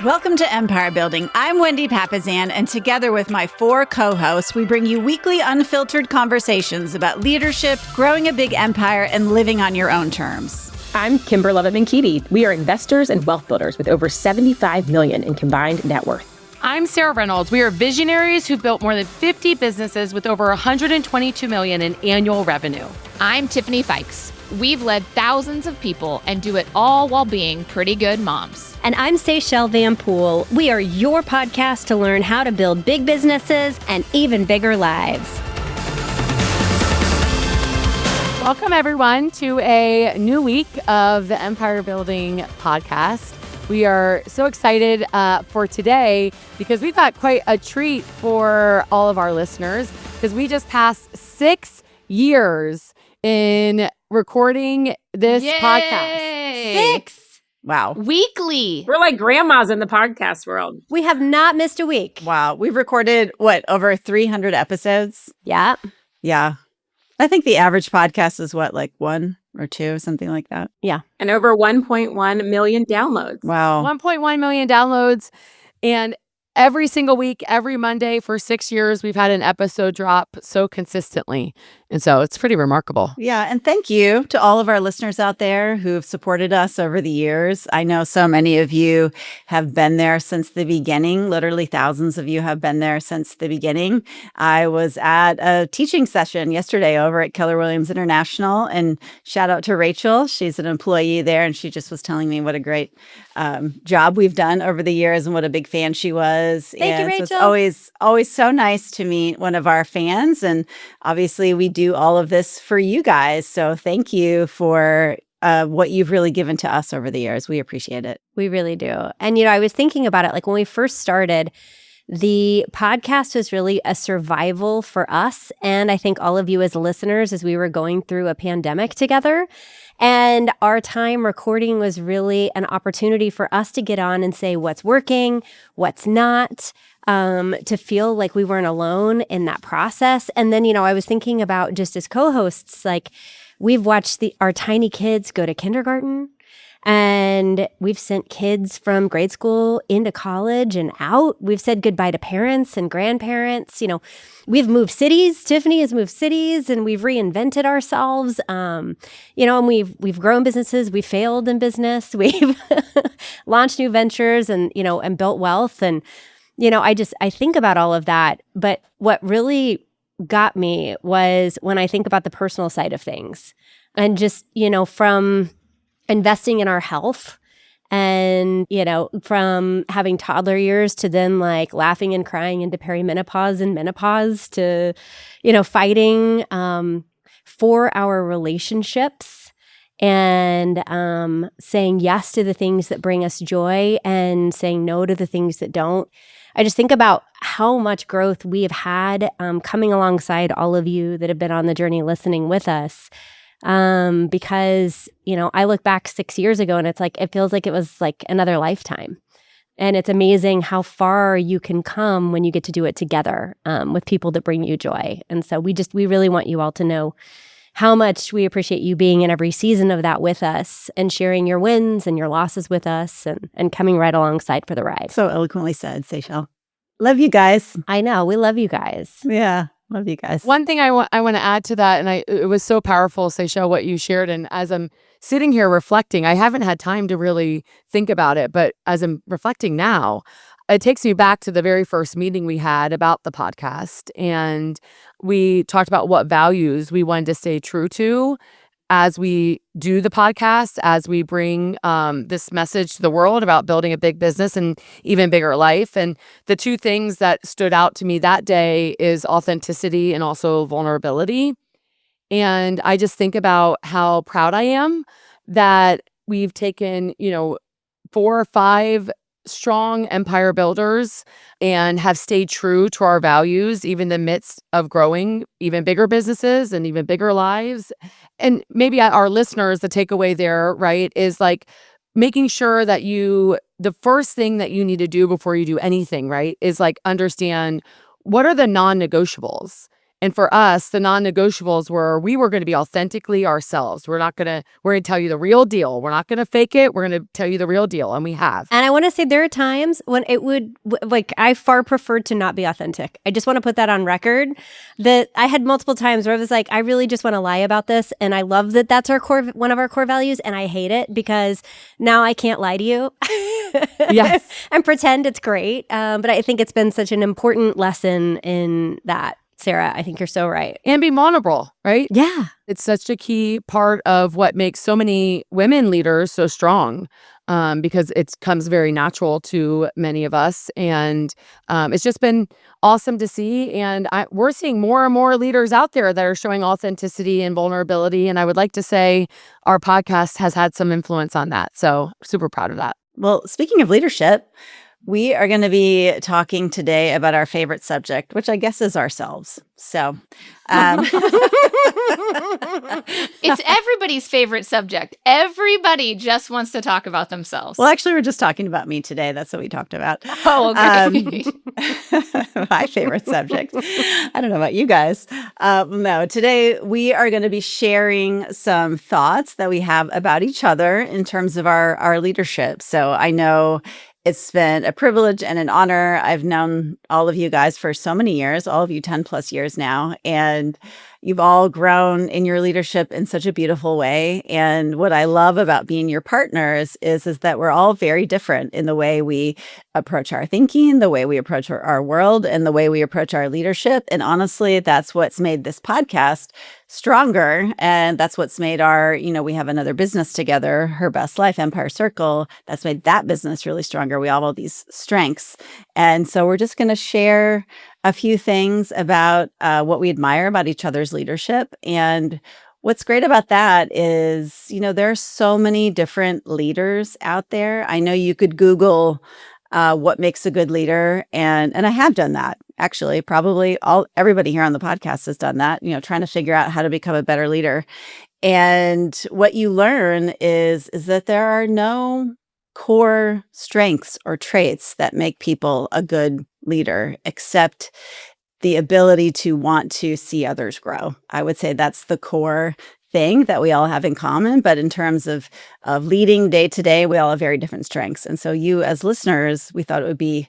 Welcome to Empire Building. I'm Wendy Papazan, and together with my 4 co-hosts, we bring you weekly unfiltered conversations about leadership, growing a big empire, and living on your own terms. I'm Kymber Levitt-Keedy. We are investors and wealth builders with over $75 million in combined net worth. I'm Sarah Reynolds. We are visionaries who built more than 50 businesses with over $122 million in annual revenue. I'm Tiffany Fikes. We've led thousands of people and do it all while being pretty good moms. And I'm Seychelle Van Poole. We are your podcast to learn how to build big businesses and even bigger lives. Welcome, everyone, to a new week of the Empire Building podcast. We are so excited for today because we've got quite a treat for all of our listeners because we just passed 6 years in recording this podcast. 6. Wow. Weekly. We're like grandmas in the podcast world. We have not missed a week. Wow. We've recorded, over 300 episodes? Yeah. Yeah. I think the average podcast is like 1 or 2, something like that. Yeah. And over 1.1 million downloads. Wow. 1.1 million downloads. And every single week, every Monday for 6 years, we've had an episode drop so consistently. And so it's pretty remarkable. Yeah. And thank you to all of our listeners out there who've supported us over the years. I know so many of you have been there since the beginning. Literally thousands of you have been there since the beginning. I was at a teaching session yesterday over at Keller Williams International, and shout out to Rachel. She's an employee there, and she just was telling me what a great job we've done over the years and what a big fan she was. Thank you, Rachel. So it's always so nice to meet one of our fans. And obviously we do all of this for you guys. So thank you for what you've really given to us over the years. We appreciate it. We really do. And, I was thinking about it, like when we first started, the podcast was really a survival for us. And I think all of you as listeners, as we were going through a pandemic together. And our time recording was really an opportunity for us to get on and say what's working, what's not, to feel like we weren't alone in that process. And then, I was thinking about just as co-hosts, like we've watched our tiny kids go to kindergarten. And we've sent kids from grade school into college and out. We've said goodbye to parents and grandparents. We've moved cities. Tiffany has moved cities, and we've reinvented ourselves. And we've grown businesses. We failed in business. We've launched new ventures and built wealth. And I think about all of that. But what really got me was when I think about the personal side of things, and just from investing in our health and, from having toddler years to then like laughing and crying into perimenopause and menopause to, fighting for our relationships and saying yes to the things that bring us joy and saying no to the things that don't. I just think about how much growth we have had coming alongside all of you that have been on the journey listening with us. Because, I look back 6 years ago and it feels like it was like another lifetime. And it's amazing how far you can come when you get to do it together with people that bring you joy. And so we really want you all to know how much we appreciate you being in every season of that with us and sharing your wins and your losses with us and coming right alongside for the ride. So eloquently said, Seychelle. Love you guys. I know. We love you guys. Yeah. Love you guys. One thing I want to add to that, and it was so powerful, Seychelle, what you shared. And as I'm sitting here reflecting, I haven't had time to really think about it, but as I'm reflecting now, it takes me back to the very first meeting we had about the podcast. And we talked about what values we wanted to stay true to as we do the podcast, as we bring this message to the world about building a big business and even bigger life. And the 2 things that stood out to me that day is authenticity and also vulnerability. And I just think about how proud I am that we've taken, 4 or 5 strong empire builders and have stayed true to our values, even in the midst of growing even bigger businesses and even bigger lives. And maybe our listeners, the takeaway there, right, is like making sure that the first thing that you need to do before you do anything, right, is like understand what are the non-negotiables. And for us, the non-negotiables were we were going to be authentically ourselves. We're going to tell you the real deal. We're not going to fake it. We're going to tell you the real deal. And we have. And I want to say there are times when it would, I far preferred to not be authentic. I just want to put that on record, that I had multiple times where I was like, I really just want to lie about this. And I love that that's one of our core values. And I hate it because now I can't lie to you. Yes. And pretend it's great. But I think it's been such an important lesson in that. Sarah, I think you're so right. And be vulnerable, right? Yeah. It's such a key part of what makes so many women leaders so strong, because it comes very natural to many of us. And it's just been awesome to see. And we're seeing more and more leaders out there that are showing authenticity and vulnerability. And I would like to say our podcast has had some influence on that. So super proud of that. Well, speaking of leadership, we are going to be talking today about our favorite subject, which I guess is ourselves. So it's everybody's favorite subject. Everybody just wants to talk about themselves. Well, actually, we're just talking about me today. That's what we talked about. Oh, okay. My favorite subject. I don't know about you guys. No, today we are going to be sharing some thoughts that we have about each other in terms of our leadership. So I know it's been a privilege and an honor. I've known all of you guys for so many years, all of you 10 plus years now, and you've all grown in your leadership in such a beautiful way. And what I love about being your partners is that we're all very different in the way we approach our thinking, the way we approach our world, and the way we approach our leadership. And honestly, that's what's made this podcast stronger. And that's what's made we have another business together, Her Best Life, Empire Circle. That's made that business really stronger. We all have these strengths. And so we're just going to share a few things about what we admire about each other's leadership. And what's great about that is, there are so many different leaders out there. I know you could Google what makes a good leader. And I have done that. Actually, probably everybody here on the podcast has done that, trying to figure out how to become a better leader. And what you learn is that there are no core strengths or traits that make people a good leader, except the ability to want to see others grow. I would say that's the core thing that we all have in common. But in terms of leading day to day, we all have very different strengths. And so you as listeners, we thought it would be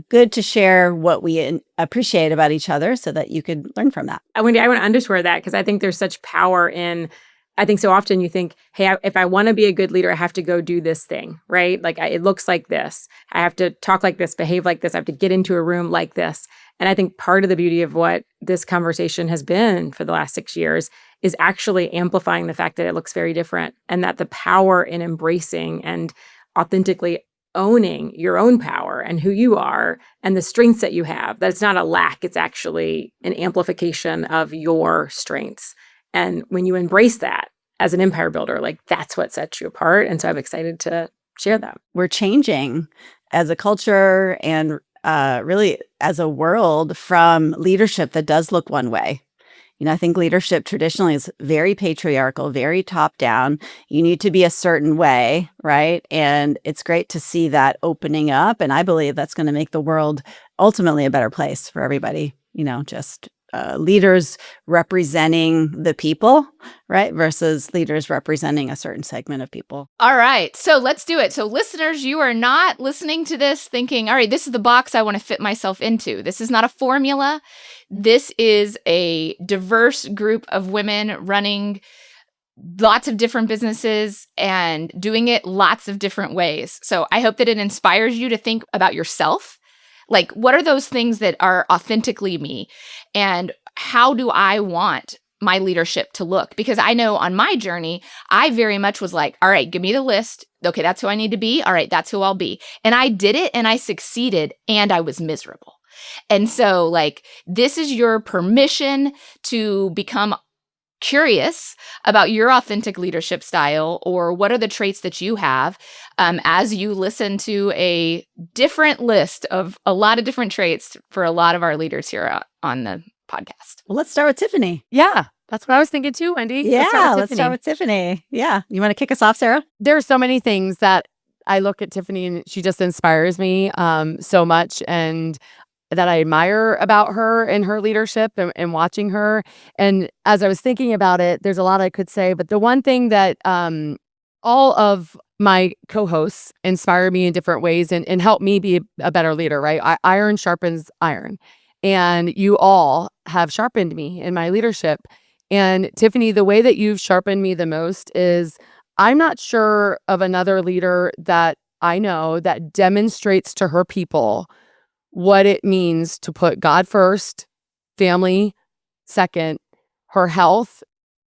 good to share what we appreciate about each other so that you could learn from that. Wendy, I want to underscore that because I think there's such power in, I think so often you think, hey, if I want to be a good leader, I have to go do this thing, right? Like it looks like this. I have to talk like this, behave like this. I have to get into a room like this. And I think part of the beauty of what this conversation has been for the last 6 years is actually amplifying the fact that it looks very different, and that the power in embracing and authentically owning your own power and who you are and the strengths that you have, that it's not a lack, it's actually an amplification of your strengths. And when you embrace that as an empire builder, like that's what sets you apart. And so I'm excited to share that. We're changing as a culture and really as a world from leadership that does look one way. I think leadership traditionally is very patriarchal, very top down. You need to be a certain way, right? And it's great to see that opening up. And I believe that's going to make the world ultimately a better place for everybody, just leaders representing the people, right? Versus leaders representing a certain segment of people. All right. So let's do it. So listeners, you are not listening to this thinking, all right, this is the box I want to fit myself into. This is not a formula. This is a diverse group of women running lots of different businesses and doing it lots of different ways. So I hope that it inspires you to think about yourself. Like, what are those things that are authentically me? And how do I want my leadership to look? Because I know on my journey, I very much was like, all right, give me the list. Okay, that's who I need to be. All right, that's who I'll be. And I did it and I succeeded and I was miserable. And so, this is your permission to become curious about your authentic leadership style, or what are the traits that you have as you listen to a different list of a lot of different traits for a lot of our leaders here on the podcast. Well, let's start with Tiffany. Yeah, that's what I was thinking too, Wendy. Let's start with Tiffany. Yeah. You want to kick us off, Sarah? There are so many things that I look at Tiffany and she just inspires me so much. And that I admire about her and her leadership and watching her. And as I was thinking about it, there's a lot I could say, but the one thing that all of my co-hosts inspire me in different ways and help me be a better leader, right? Iron sharpens iron. And you all have sharpened me in my leadership. And Tiffany, the way that you've sharpened me the most is I'm not sure of another leader that I know that demonstrates to her people what it means to put God first, family second, her health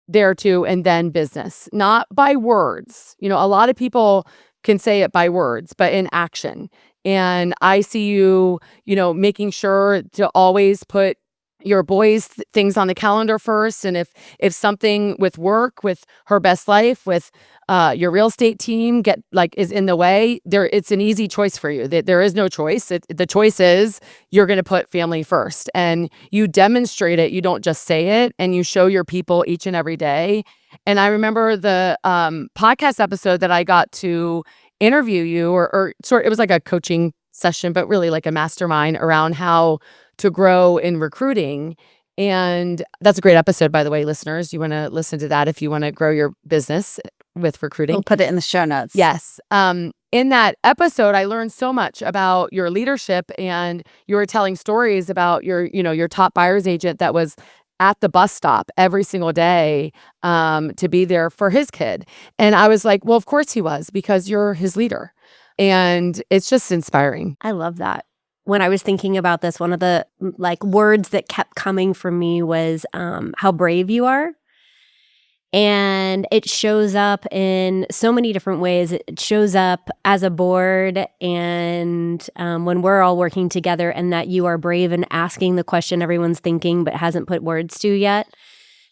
there too, and then business, not by words. A lot of people can say it by words, but in action. And I see you, making sure to always put your boys' things on the calendar first. And if something with work, with her best life, with your real estate team is in the way, it's an easy choice for you. There is no choice. The choice is you're going to put family first, and you demonstrate it. You don't just say it, and you show your people each and every day. And I remember the podcast episode that I got to interview you, or sort. It was like a coaching session, but really like a mastermind around how to grow in recruiting. And that's a great episode, by the way, listeners. You want to listen to that if you want to grow your business with recruiting. We'll put it in the show notes. Yes. In that episode, I learned so much about your leadership, and you were telling stories about your top buyer's agent that was at the bus stop every single day to be there for his kid. And I was like, well, of course he was, because you're his leader. And it's just inspiring. I love that. When I was thinking about this, one of the words that kept coming from me was how brave you are. And it shows up in so many different ways. It shows up as a board, and when we're all working together, and that you are brave and asking the question everyone's thinking but hasn't put words to yet.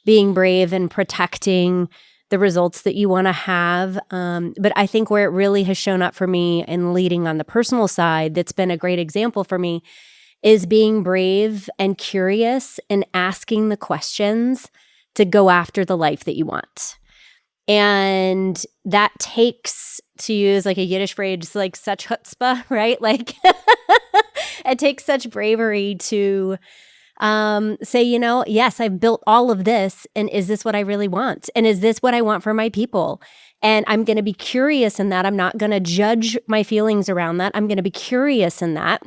Being brave and protecting the results that you want to have. But I think where it really has shown up for me in leading on the personal side, that's been a great example for me, is being brave and curious and asking the questions to go after the life that you want. And that takes, to use like a Yiddish phrase, like such chutzpah, right? Like it takes such bravery to say, yes, I've built all of this, and is this what I really want? And is this what I want for my people? And I'm going to be curious in that. I'm not going to judge my feelings around that. I'm going to be curious in that.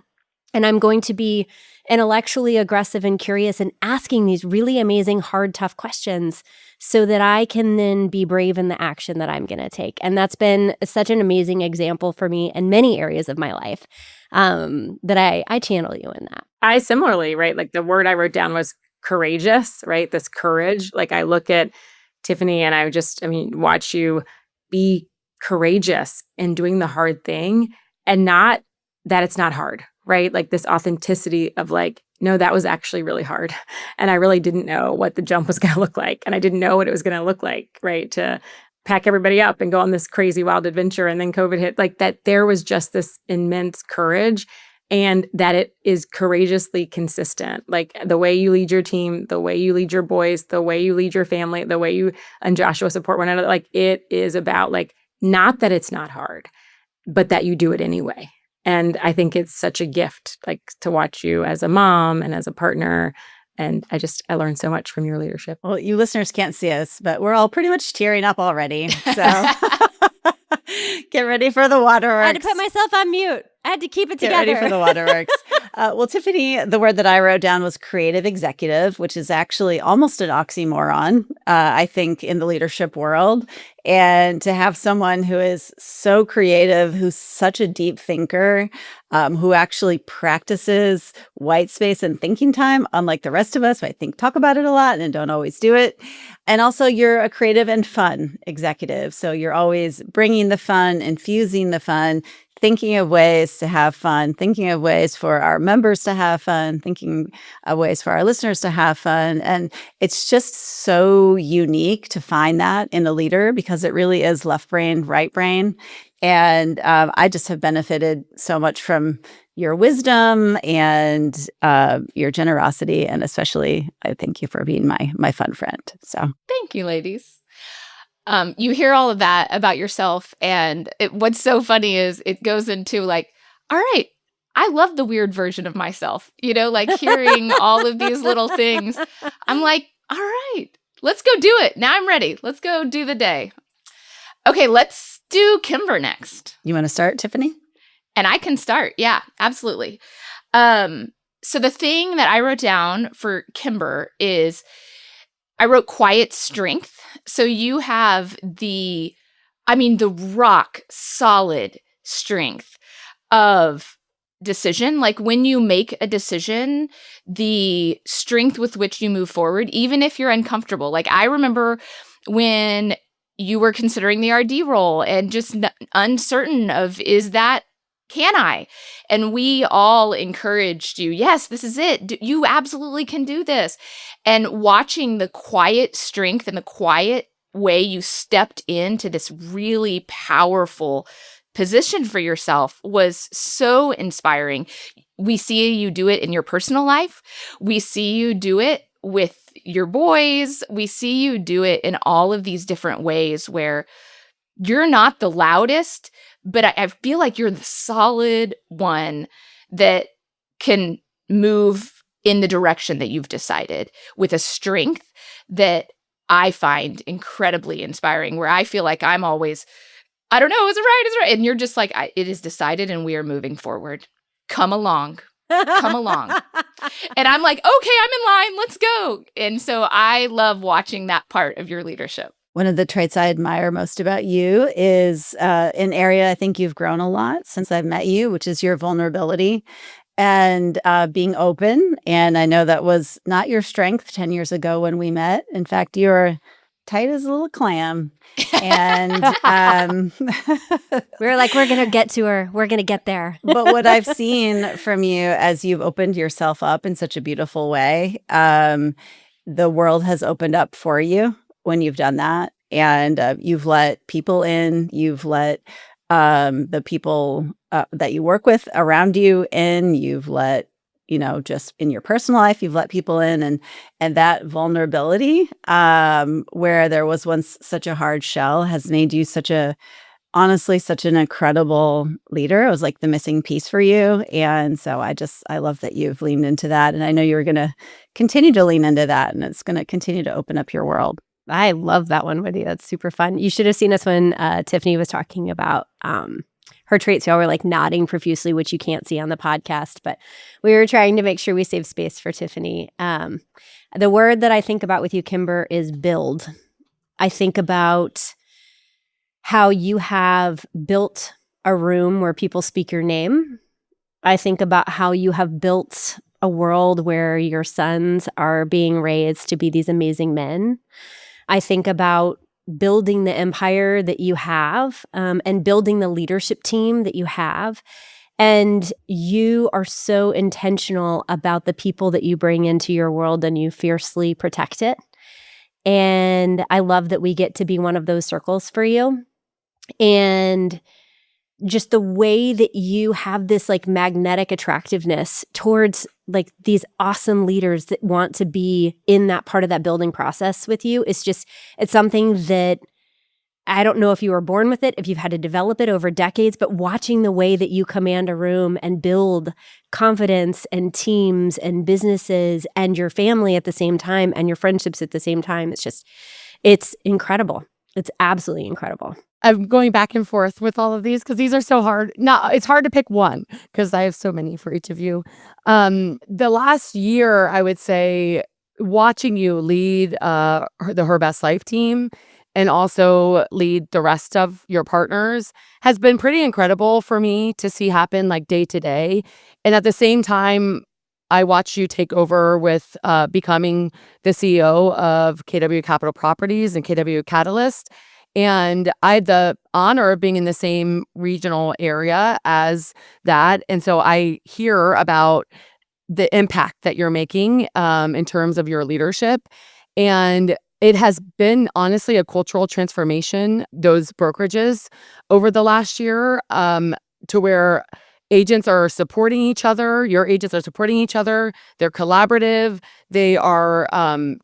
And I'm going to be intellectually aggressive and curious and asking these really amazing, hard, tough questions so that I can then be brave in the action that I'm going to take. And that's been such an amazing example for me in many areas of my life that I channel you in that. I similarly, right? Like the word I wrote down was courageous, right? This courage. Like I look at Tiffany and watch you be courageous in doing the hard thing, and not that it's not hard, right? Like this authenticity of like, no, that was actually really hard. And I really didn't know what the jump was going to look like. And I didn't know what it was going to look like, right? To pack everybody up and go on this crazy wild adventure. And then COVID hit, like that there was just this immense courage, and that it is courageously consistent. Like the way you lead your team, the way you lead your boys, the way you lead your family, the way you and Joshua support one another. Like it is about like, not that it's not hard, but that you do it anyway. And I think it's such a gift, like to watch you as a mom and as a partner. And I learned so much from your leadership. Well, you listeners can't see us, but we're all pretty much tearing up already. So get ready for the waterworks. I had to put myself on mute. I had to keep it together. Get ready for the waterworks. Well, Tiffany, the word that I wrote down was creative executive, which is actually almost an oxymoron, I think, in the leadership world. And to have someone who is so creative, who's such a deep thinker, who actually practices white space and thinking time, unlike the rest of us, who I think talk about it a lot and don't always do it. And also, you're a creative and fun executive. So you're always bringing the fun, infusing the fun, thinking of ways to have fun, thinking of ways for our members to have fun, thinking of ways for our listeners to have fun. And it's just so unique to find that in a leader, because it really is left brain, right brain. And I just have benefited so much from your wisdom and your generosity. And especially, I thank you for being my fun friend. So thank you, ladies. You hear all of that about yourself, and what's so funny is it goes into like, all right, I love the weird version of myself, like hearing all of these little things. I'm like, all right, let's go do it. Now I'm ready. Let's go do the day. Okay, let's do Kymber next. You want to start, Tiffany? And I can start. Yeah, absolutely. So the thing that I wrote down for Kymber is I wrote quiet strength. So you have the rock solid strength of decision. Like when you make a decision, the strength with which you move forward, even if you're uncomfortable. Like I remember when you were considering the RD role and just uncertain of, can I? And we all encouraged you, yes, this is it. You absolutely can do this. And watching the quiet strength and the quiet way you stepped into this really powerful position for yourself was so inspiring. We see you do it in your personal life. We see you do it with your boys. We see you do it in all of these different ways where you're not the loudest, but I feel like you're the solid one that can move in the direction that you've decided with a strength that I find incredibly inspiring, where I feel like I'm always, I don't know, is it right? Is it right? And you're just like, it is decided and we are moving forward. Come along. Come along. And I'm like, okay, I'm in line. Let's go. And so I love watching that part of your leadership. One of the traits I admire most about you is an area I think you've grown a lot since I've met you, which is your vulnerability and being open. And I know that was not your strength 10 years ago when we met. In fact, you're tight as a little clam. And we were like, we're going to get to her. We're going to get there. But what I've seen from you as you've opened yourself up in such a beautiful way, the world has opened up for you when you've done that. And you've let people in, you've let the people that you work with around you in, you've let, just in your personal life, you've let people in, and that vulnerability where there was once such a hard shell has made you honestly, such an incredible leader. It was like the missing piece for you. And so I love that you've leaned into that. And I know you're going to continue to lean into that, and it's going to continue to open up your world. I love that one, Wendy. That's super fun. You should have seen us when Tiffany was talking about her traits. Y'all were like nodding profusely, which you can't see on the podcast, but we were trying to make sure we save space for Tiffany. The word that I think about with you, Kymber, is build. I think about how you have built a room where people speak your name. I think about how you have built a world where your sons are being raised to be these amazing men. I think about building the empire that you have and building the leadership team that you have. And you are so intentional about the people that you bring into your world, and you fiercely protect it. And I love that we get to be one of those circles for you. And just the way that you have this like magnetic attractiveness towards like these awesome leaders that want to be in that part of that building process with you. It's something that I don't know if you were born with it, if you've had to develop it over decades, but watching the way that you command a room and build confidence and teams and businesses and your family at the same time and your friendships at the same time, it's incredible. It's absolutely incredible. I'm going back and forth with all of these because these are so hard. It's hard to pick one because I have so many for each of you. The last year, I would say, watching you lead the Her Best Life team and also lead the rest of your partners has been pretty incredible for me to see happen like day to day. And at the same time, I watched you take over with becoming the CEO of KW Capital Properties and KW Catalyst. And I had the honor of being in the same regional area as that. And so I hear about the impact that you're making in terms of your leadership. And it has been honestly a cultural transformation, those brokerages over the last year, to where agents are supporting each other. Your agents are supporting each other. They're collaborative. They are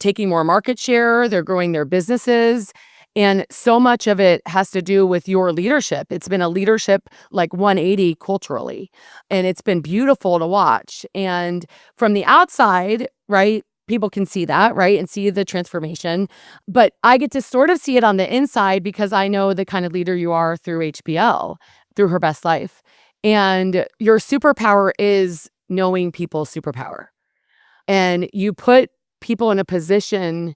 taking more market share. They're growing their businesses. And so much of it has to do with your leadership. It's been a leadership like 180 culturally, and it's been beautiful to watch. And from the outside, right, people can see that, right, and see the transformation. But I get to sort of see it on the inside because I know the kind of leader you are through HBL, through Her Best Life. And your superpower is knowing people's superpower. And you put people in a position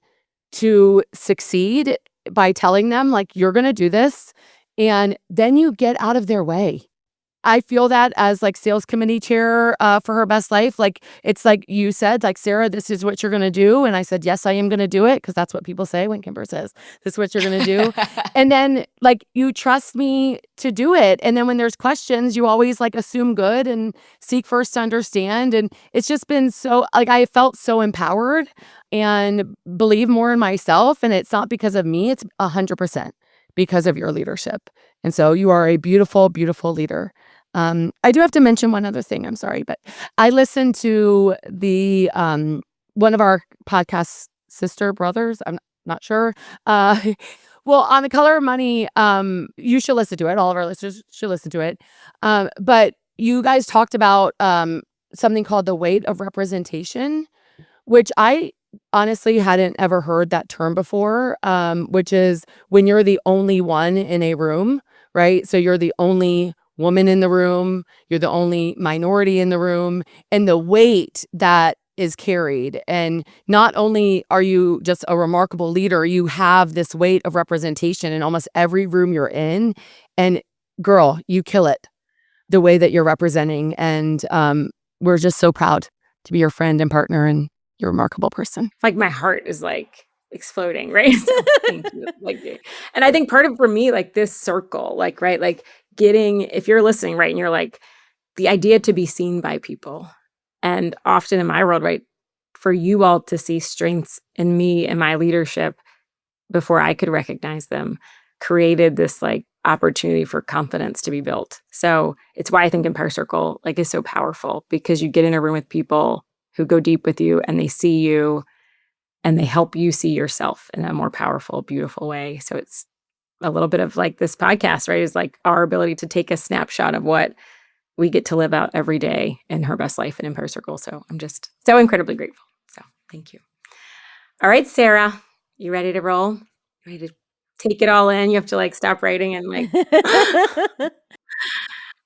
to succeed by telling them, like, you're going to do this. And then you get out of their way. I feel that as like sales committee chair for Her Best Life. Like, it's like you said, like, Sarah, this is what you're going to do. And I said, yes, I am going to do it. Because that's what people say when Kymber says, this is what you're going to do. And then like, you trust me to do it. And then when there's questions, you always like assume good and seek first to understand. And it's just been so, like, I felt so empowered and believe more in myself. And it's not because of me. It's 100% because of your leadership. And so you are a beautiful, beautiful leader. I do have to mention one other thing. I'm sorry, but I listened to the one of our podcast sister brothers. I'm not sure. Well, on the Color of Money, you should listen to it. All of our listeners should listen to it. But you guys talked about something called the weight of representation, which I honestly hadn't ever heard that term before, which is when you're the only one in a room, right? So you're the only woman in the room, you're the only minority in the room, and the weight that is carried. And not only are you just a remarkable leader, you have this weight of representation in almost every room you're in. And girl, you kill it the way that you're representing. And we're just so proud to be your friend and partner, and you're a remarkable person. Like, my heart is like exploding, right? So, thank you. Like, and I think part of, for me, like this circle, like, right, like getting, if you're listening, right, and you're like, the idea to be seen by people. And often in my world, right, for you all to see strengths in me and my leadership before I could recognize them, created this like opportunity for confidence to be built. So it's why I think Empire Circle like is so powerful, because you get in a room with people who go deep with you and they see you and they help you see yourself in a more powerful, beautiful way. So it's a little bit of like this podcast, right? Is like our ability to take a snapshot of what we get to live out every day in Her Best Life and Empire Circle. So I'm just so incredibly grateful. So thank you. All right, Sarah, you ready to roll? You ready to take it all in? You have to like stop writing and like,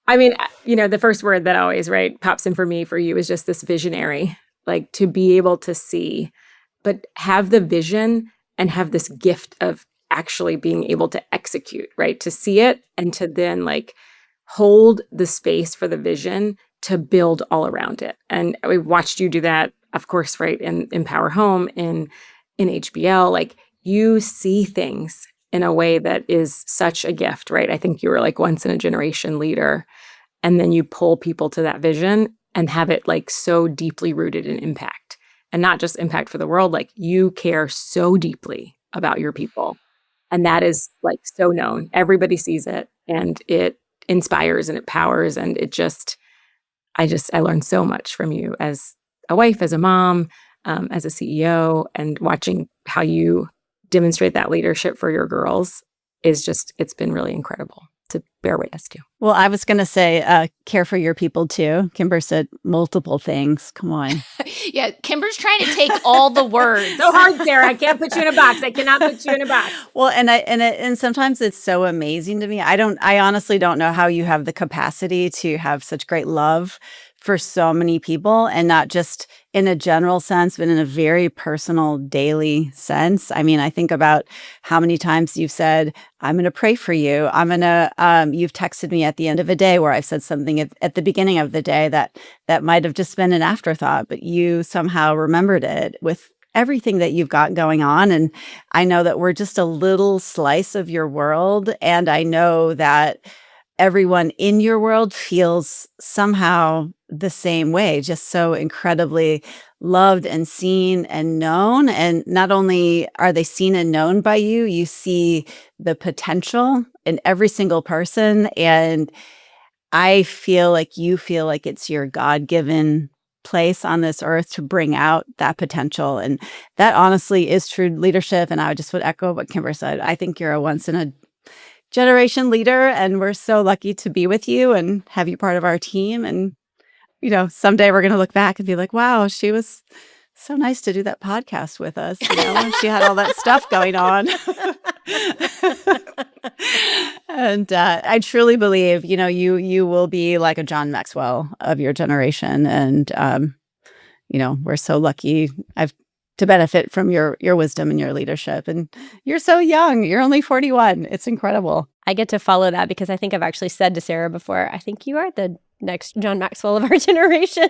I mean, the first word that always, right, pops in for me, for you, is just this visionary, like to be able to see, but have the vision and have this gift of actually being able to execute, right? To see it and to then like hold the space for the vision to build all around it. And we watched you do that, of course, right, in Empower Home, in HBL. Like, you see things in a way that is such a gift, right? I think you were like once in a generation leader. And then you pull people to that vision and have it like so deeply rooted in impact. And not just impact for the world, like you care so deeply about your people. And that is like so known. Everybody sees it, and it inspires and it powers. And it just, I learned so much from you as a wife, as a mom, as a CEO, and watching how you demonstrate that leadership for your girls is just, it's been really incredible to bear witness to. Well, I was going to say, care for your people too. Kymber said multiple things. Come on. Yeah, Kymber's trying to take all the words. So hard, Sarah. I can't put you in a box. I cannot put you in a box. Well, and sometimes it's so amazing to me. I honestly don't know how you have the capacity to have such great love for so many people, and not just in a general sense, but in a very personal daily sense. I mean, I think about how many times you've said, I'm going to pray for you. You've texted me at the end of a day where I've said something at the beginning of the day that might have just been an afterthought, but you somehow remembered it with everything that you've got going on. And I know that we're just a little slice of your world. And I know that everyone in your world feels somehow the same way, just so incredibly loved and seen and known. And not only are they seen and known by you, you see the potential in every single person. And I feel like you feel like it's your God-given place on this earth to bring out that potential. And that honestly is true leadership. And I would echo what Kymber said. I think you're a once in a generation leader, and we're so lucky to be with you and have you part of our team. And, someday we're going to look back and be like, wow, she was so nice to do that podcast with us. She had all that stuff going on. And I truly believe, you will be like a John Maxwell of your generation. And, we're so lucky to benefit from your wisdom and your leadership. And you're so young. You're only 41. It's incredible. I get to follow that because I think I've actually said to Sarah before, I think you are the next John Maxwell of our generation.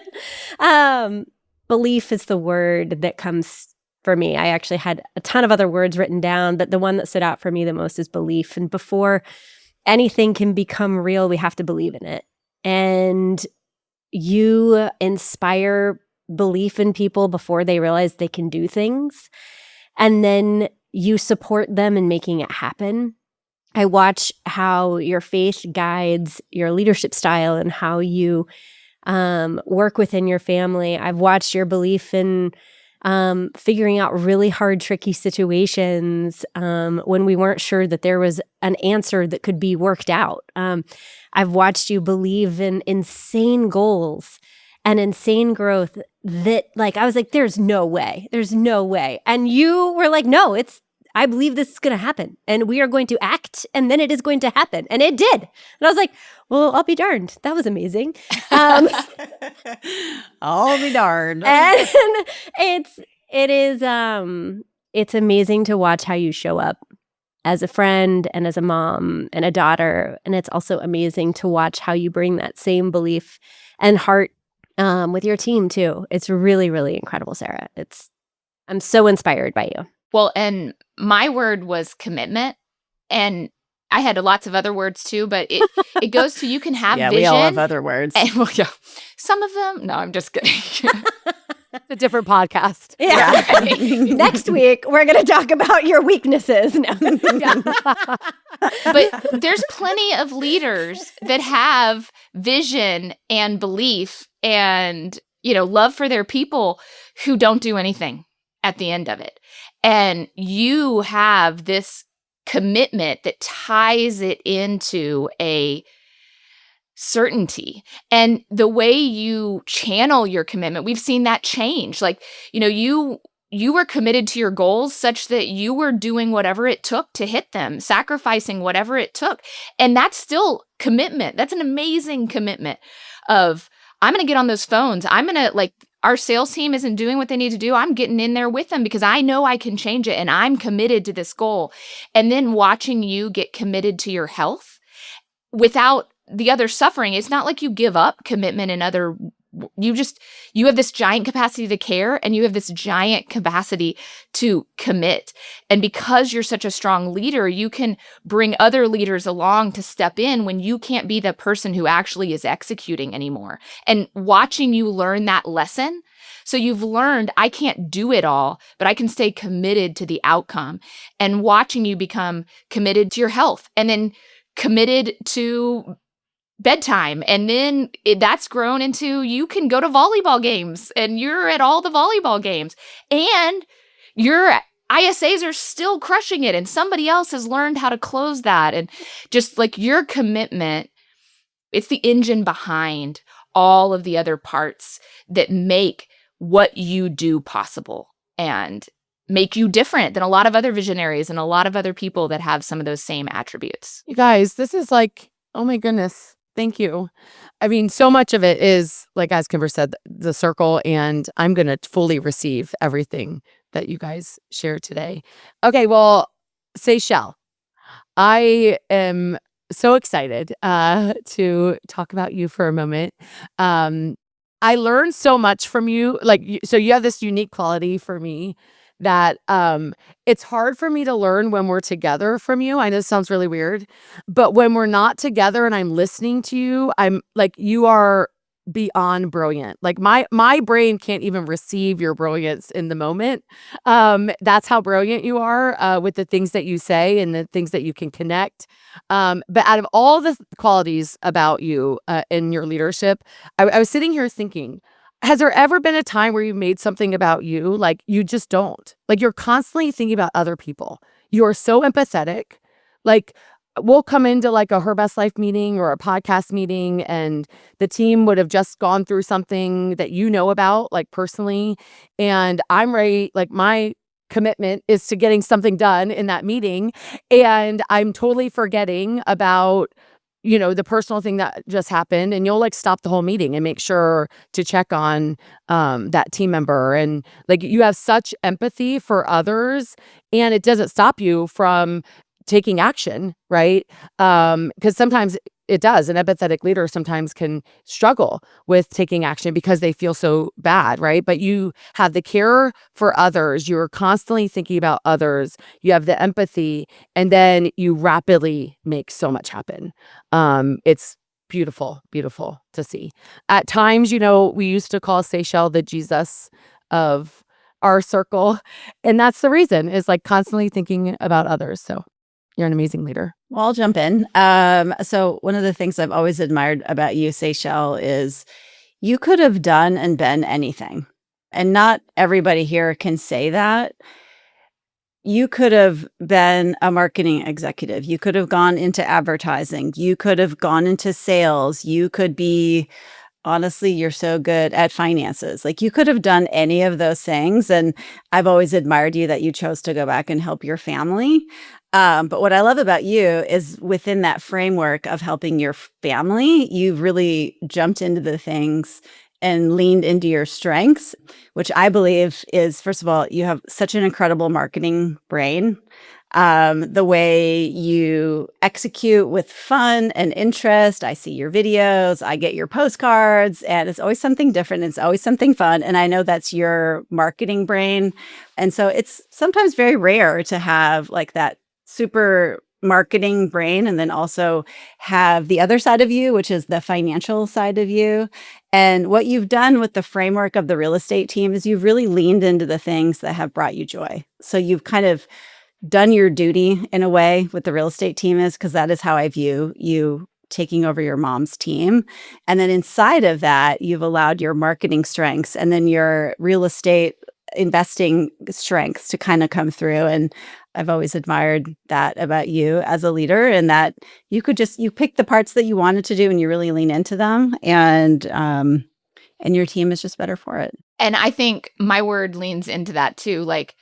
Belief is the word that comes for me. I actually had a ton of other words written down, but the one that stood out for me the most is belief. And before anything can become real, we have to believe in it. And you inspire belief in people before they realize they can do things. And then you support them in making it happen. I watch how your faith guides your leadership style and how you work within your family. I've watched your belief in figuring out really hard, tricky situations when we weren't sure that there was an answer that could be worked out. I've watched you believe in insane goals and insane growth that, I was like, there's no way. And you were like, no, I believe this is going to happen and we are going to act and then it is going to happen. And it did. And I was like, well, I'll be darned. That was amazing. I'll be darned. And it's amazing to watch how you show up as a friend and as a mom and a daughter. And it's also amazing to watch how you bring that same belief and heart with your team too. It's really, really incredible, Sarah. I'm so inspired by you. Well, and my word was commitment. And I had lots of other words too, but it goes to you can have yeah, vision. we all have other words. And, some of them, no, I'm just kidding. It's a different podcast. Yeah. Next week, we're going to talk about your weaknesses. No. But there's plenty of leaders that have vision and belief and, love for their people who don't do anything at the end of it. And you have this commitment that ties it into a certainty. And the way you channel your commitment, we've seen that change. You were committed to your goals such that you were doing whatever it took to hit them, sacrificing whatever it took. And that's still commitment. That's an amazing commitment of, I'm going to get on those phones. I'm going to our sales team isn't doing what they need to do. I'm getting in there with them because I know I can change it and I'm committed to this goal. And then watching you get committed to your health without the other suffering. It's not like you give up commitment and you have this giant capacity to care and you have this giant capacity to commit. And because you're such a strong leader, you can bring other leaders along to step in when you can't be the person who actually is executing anymore. And watching you learn that lesson. So you've learned, I can't do it all, but I can stay committed to the outcome. And watching you become committed to your health and then committed to bedtime. And then that's grown into you can go to volleyball games and you're at all the volleyball games and your ISAs are still crushing it and somebody else has learned how to close that. And just your commitment, it's the engine behind all of the other parts that make what you do possible and make you different than a lot of other visionaries and a lot of other people that have some of those same attributes. You guys, this is oh my goodness. Thank you. I mean, so much of it is, as Kymber said, the circle, and I'm going to fully receive everything that you guys shared today. Okay, well, Seychelle, I am so excited to talk about you for a moment. I learned so much from you. So you have this unique quality for me that it's hard for me to learn when we're together from you. I know this sounds really weird, but when we're not together and I'm listening to you, I'm you are beyond brilliant. My brain can't even receive your brilliance in the moment. That's how brilliant you are with the things that you say and the things that you can connect. But out of all the qualities about you in your leadership, I was sitting here thinking, Has there ever been a time where you made something about you? Like you just don't. Like you're constantly thinking about other people. You're so empathetic. Like we'll come into like a Her Best Life meeting or a podcast meeting, and the team would have just gone through something that you know about, like personally. And I'm ready, like my commitment is to getting something done in that meeting. And I'm totally forgetting about the personal thing that just happened, and you'll like stop the whole meeting and make sure to check on that team member. And like you have such empathy for others, and it doesn't stop you from taking action, right? Because sometimes it does. An empathetic leader sometimes can struggle with taking action because they feel so bad, right? But you have the care for others. You're constantly thinking about others. You have the empathy, and then you rapidly make so much happen. It's beautiful, beautiful to see. At times, we used to call Seychelle the Jesus of our circle. And that's the reason, is like constantly thinking about others. So you're an amazing leader. Well, I'll jump in. So one of the things I've always admired about you, Seychelle, is you could have done and been anything. And not everybody here can say that. You could have been a marketing executive. You could have gone into advertising. You could have gone into sales. You could be, honestly, you're so good at finances. Like you could have done any of those things. And I've always admired you that you chose to go back and help your family. But what I love about you is within that framework of helping your family, you've really jumped into the things and leaned into your strengths, which I believe is, first of all, you have such an incredible marketing brain. The way you execute with fun and interest. I see your videos, I get your postcards, and it's always something different. It's always something fun. And I know that's your marketing brain. And so it's sometimes very rare to have like that super marketing brain and then also have the other side of you, which is the financial side of you. And what you've done with the framework of the real estate team is you've really leaned into the things that have brought you joy. So you've kind of done your duty in a way with the real estate team, is because that is how I view you taking over your mom's team. And then inside of that, you've allowed your marketing strengths and then your real estate investing strengths to kind of come through. And I've always admired that about you as a leader, and that you pick the parts that you wanted to do and you really lean into them. And your team is just better for it. And I think my word leans into that too. Like,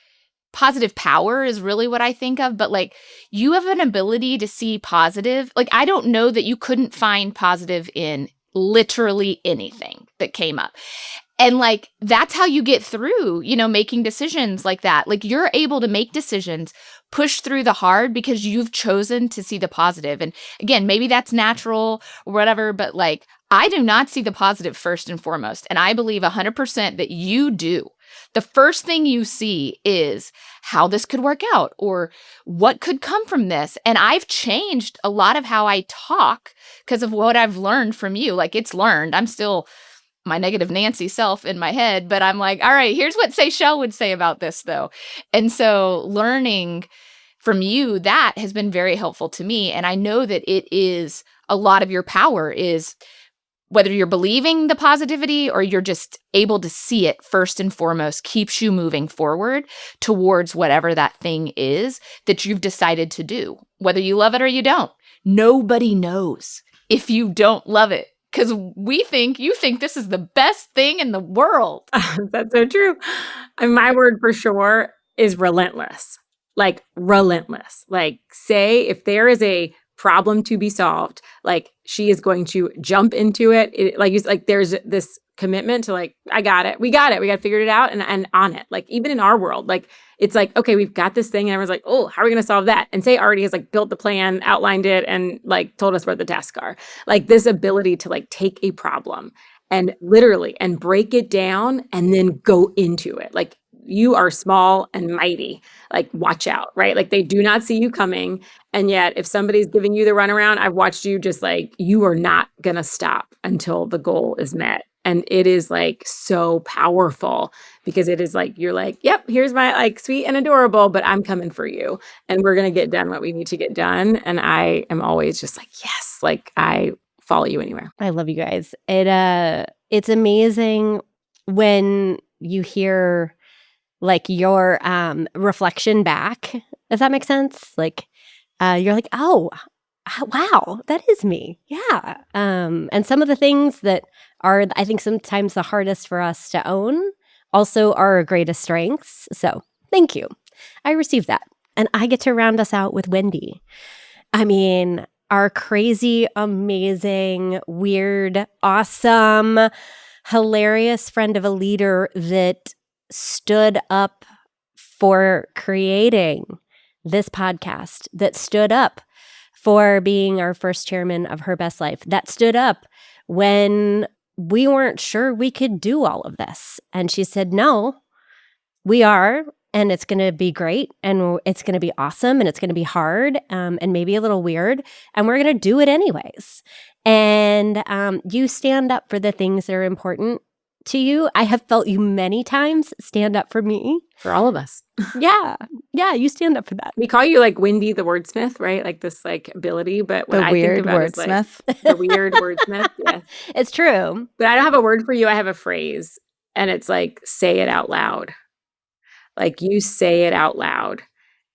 positive power is really what I think of, but like you have an ability to see positive. Like, I don't know that you couldn't find positive in literally anything that came up. And like, that's how you get through, making decisions like that. Like, you're able to make decisions, push through the hard because you've chosen to see the positive. And again, maybe that's natural or whatever, but like, I do not see the positive first and foremost. And I believe 100% that you do. The first thing you see is how this could work out or what could come from this. And I've changed a lot of how I talk because of what I've learned from you. Like, it's learned. I'm still my negative Nancy self in my head, but I'm like, all right, here's what Seychelle would say about this though. And so learning from you, that has been very helpful to me. And I know that it is a lot of your power is whether you're believing the positivity or you're just able to see it first and foremost, keeps you moving forward towards whatever that thing is that you've decided to do, whether you love it or you don't. Nobody knows if you don't love it. Because you think this is the best thing in the world. That's so true. And my word for sure is relentless. Like, relentless. Like, say if there is a problem to be solved, like, she is going to jump into it. There's this commitment to like, I got it. We got to figure it out and on it. Like, even in our world, like, it's like, okay, we've got this thing. And everyone's like, oh, how are we going to solve that? And Say already has like built the plan, outlined it, and like told us where the tasks are. Like, this ability to like take a problem and literally and break it down and then go into it. Like, you are small and mighty. Like, watch out, right? Like, they do not see you coming. And yet, if somebody's giving you the runaround, I've watched you just like, you are not going to stop until the goal is met. And it is like so powerful because it is like, you're like, yep, here's my like sweet and adorable, but I'm coming for you. And we're going to get done what we need to get done. And I am always just like, yes, like I follow you anywhere. I love you guys. It's amazing when you hear like your reflection back, if that makes sense. Like you're like, oh, wow, that is me. Yeah. And some of the things that are, I think, sometimes the hardest for us to own also are our greatest strengths. So thank you. I received that. And I get to round us out with Wendy. I mean, our crazy, amazing, weird, awesome, hilarious friend of a leader that stood up for creating this podcast, that stood up for being our first chairman of Her Best Life, that stood up when we weren't sure we could do all of this. And she said, no, we are, and it's going to be great, and it's going to be awesome, and it's going to be hard, and maybe a little weird, and we're going to do it anyways. And you stand up for the things that are important to you. I have felt you many times stand up for me. For all of us. Yeah. Yeah, you stand up for that. We call you like Wendy the wordsmith, right? Like this like ability, but what The I weird think about is like wordsmith. the weird wordsmith. Yes. It's true. But I don't have a word for you. I have a phrase, and it's like, say it out loud. Like you say it out loud.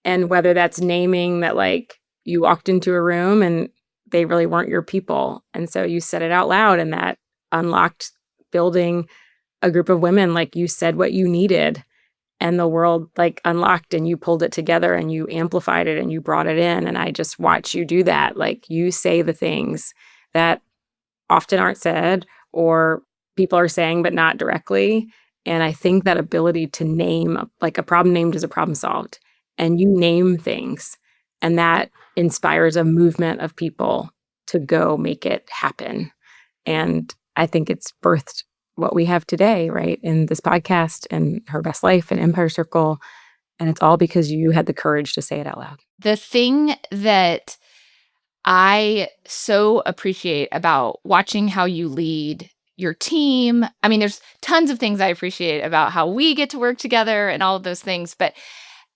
And whether that's naming that like you walked into a room and they really weren't your people. And so you said it out loud, and that unlocked building a group of women. Like you said what you needed, and the world like unlocked, and you pulled it together, and you amplified it, and you brought it in. And I just watch you do that. Like you say the things that often aren't said, or people are saying, but not directly. And I think that ability to name, like a problem named is a problem solved, and you name things, and that inspires a movement of people to go make it happen. And I think it's birthed what we have today, right? In this podcast and Her Best Life and Empire Circle. And it's all because you had the courage to say it out loud. The thing that I so appreciate about watching how you lead your team, I mean, there's tons of things I appreciate about how we get to work together and all of those things, but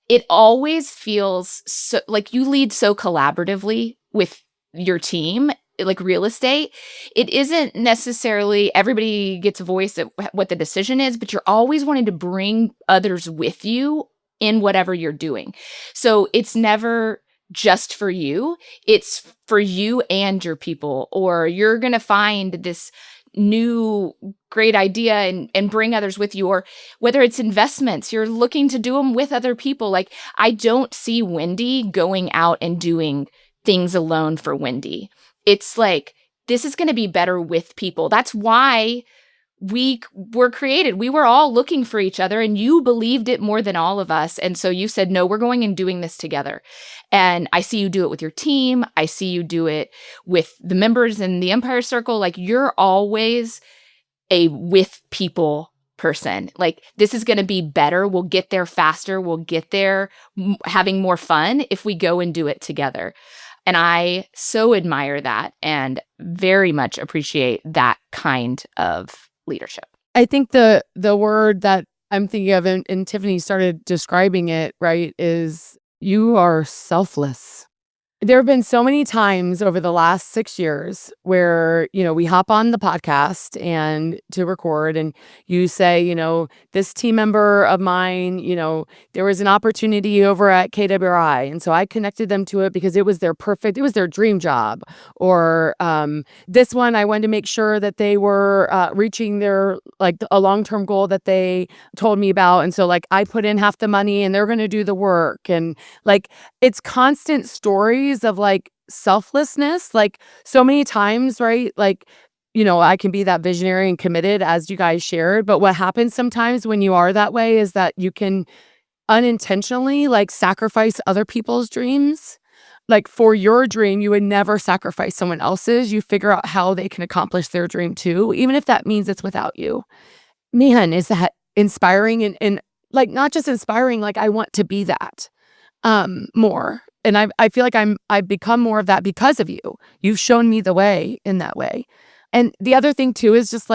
it always feels so like you lead so collaboratively with your team, like real estate. It isn't necessarily everybody gets a voice at what the decision is, but you're always wanting to bring others with you in whatever you're doing. So it's never just for you. It's for you and your people, or you're going to find this new great idea and bring others with you, or whether it's investments, you're looking to do them with other people. Like I don't see Wendy going out and doing things alone for Wendy. It's like, this is going to be better with people. That's why we were created. We were all looking for each other, and you believed it more than all of us. And so you said, no, we're going and doing this together. And I see you do it with your team. I see you do it with the members in the Empire Circle. Like you're always a with people person. Like this is going to be better. We'll get there faster. We'll get there having more fun if we go and do it together. And I so admire that and very much appreciate that kind of leadership. I think the word that I'm thinking of, and Tiffany started describing it, right, is you are selfless. There have been so many times over the last 6 years where, we hop on the podcast and to record, and you say, this team member of mine, there was an opportunity over at KWI. And so I connected them to it because it was their dream job. Or this one, I wanted to make sure that they were reaching their, a long-term goal that they told me about. And so I put in half the money and they're going to do the work. And it's constant stories of selflessness, so many times, right? I can be that visionary and committed as you guys shared, but what happens sometimes when you are that way is that you can unintentionally sacrifice other people's dreams. For your dream, you would never sacrifice someone else's. You figure out how they can accomplish their dream too, even if that means it's without you. Man, is that inspiring and not just inspiring, I want to be that more. And I feel like I've become more of that because of you. You've shown me the way in that way. And the other thing too is just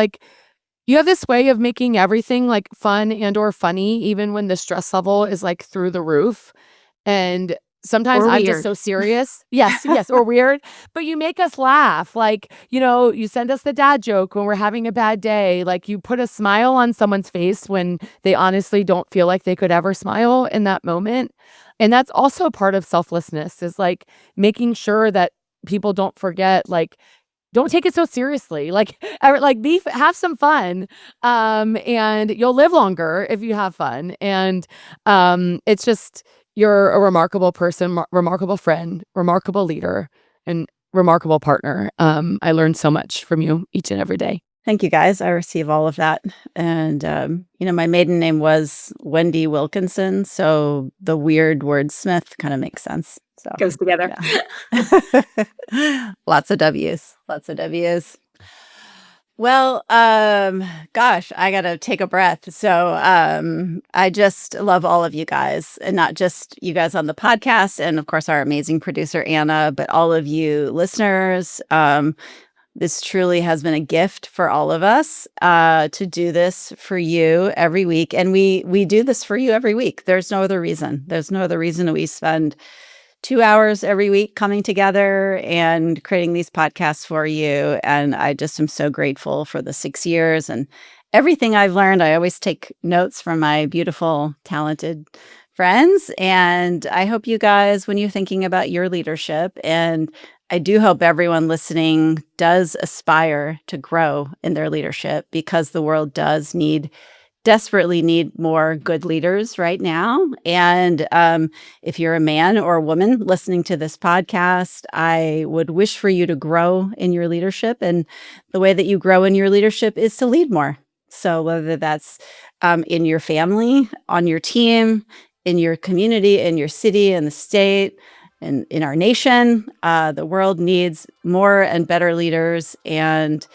you have this way of making everything fun and or funny, even when the stress level is through the roof. And sometimes Or I'm just weird. so serious. Yes, or weird. But you make us laugh. Like, you send us the dad joke when we're having a bad day. Like, you put a smile on someone's face when they honestly don't feel like they could ever smile in that moment. And that's also a part of selflessness, is like making sure that people don't forget, like, don't take it so seriously. Like, have some fun. And you'll live longer if you have fun. And it's just, you're a remarkable person, remarkable friend, remarkable leader, and remarkable partner. I learned so much from you each and every day. Thank you, guys. I receive all of that. And, my maiden name was Wendy Wilkinson. So the weird wordsmith kind of makes sense. So Goes together. yeah. Lots of W's. Lots of W's. Well, gosh, I got to take a breath. So I just love all of you guys, and not just you guys on the podcast, and of course our amazing producer, Anna, but all of you listeners. This truly has been a gift for all of us to do this for you every week. And we do this for you every week. There's no other reason. There's no other reason we spend 2 hours every week coming together and creating these podcasts for you. And I just am so grateful for the 6 years and everything I've learned. I always take notes from my beautiful, talented friends. And I hope you guys, when you're thinking about your leadership, and I do hope everyone listening does aspire to grow in their leadership, because the world does desperately need more good leaders right now. And if you're a man or a woman listening to this podcast, I would wish for you to grow in your leadership. And the way that you grow in your leadership is to lead more. So whether that's in your family, on your team, in your community, in your city, in the state, and in our nation, the world needs more and better leaders. And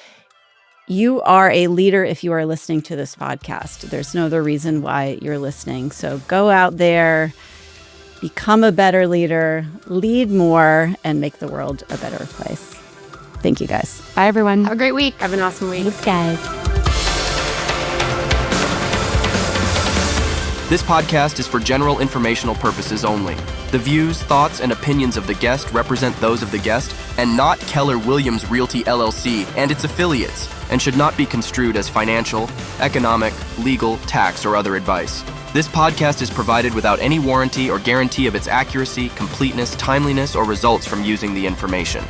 you are a leader if you are listening to this podcast. There's no other reason why you're listening. So go out there, become a better leader, lead more, and make the world a better place. Thank you, guys. Bye, everyone. Have a great week. Have an awesome week. Thanks, guys. This podcast is for general informational purposes only. The views, thoughts, and opinions of the guest represent those of the guest and not Keller Williams Realty LLC and its affiliates, and should not be construed as financial, economic, legal, tax, or other advice. This podcast is provided without any warranty or guarantee of its accuracy, completeness, timeliness, or results from using the information.